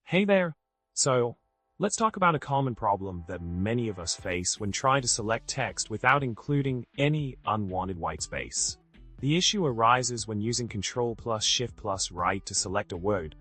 Hey there! So, let's talk about a common problem that many of us face when trying to select text without including any unwanted whitespace. The issue arises when using Ctrl+Shift+Right to select a word,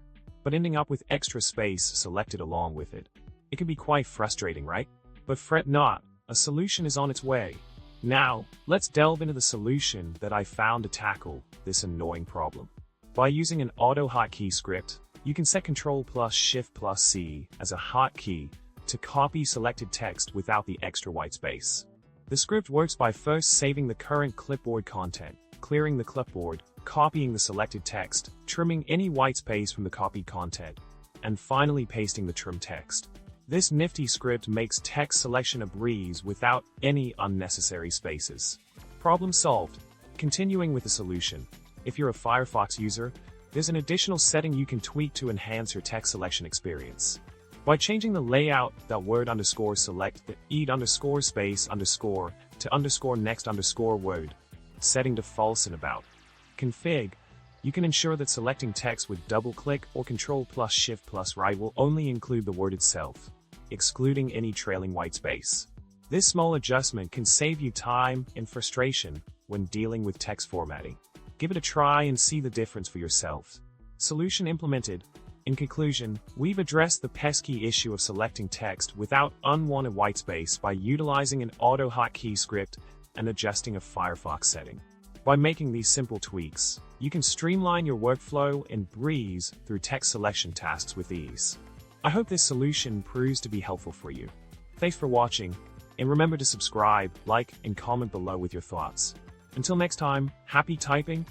but ending up with extra space selected along with it. It can be quite frustrating, right? But fret not, a solution is on its way. Now, let's delve into the solution that I found to tackle this annoying problem. By using an AutoHotKey script, you can set Ctrl+Shift+C as a hotkey to copy selected text without the extra whitespace. The script works by first saving the current clipboard content, clearing the clipboard, copying the selected text, trimming any whitespace from the copied content, and finally pasting the trimmed text. This nifty script makes text selection a breeze without any unnecessary spaces. Problem solved. Continuing with the solution. If you're a Firefox user, there's an additional setting you can tweak to enhance your text selection experience. By changing the layout word_select the ed_space_ to _next_word, setting to false and about config, you can ensure that selecting text with double-click or Ctrl+Shift+Right will only include the word itself, excluding any trailing whitespace. This small adjustment can save you time and frustration when dealing with text formatting. Give it a try and see the difference for yourself. Solution implemented. In conclusion, we've addressed the pesky issue of selecting text without unwanted whitespace by utilizing an AutoHotKey script and adjusting a Firefox setting. By making these simple tweaks, you can streamline your workflow and breeze through text selection tasks with ease. I hope this solution proves to be helpful for you. Thanks for watching, and remember to subscribe, like, and comment below with your thoughts. Until next time, happy typing,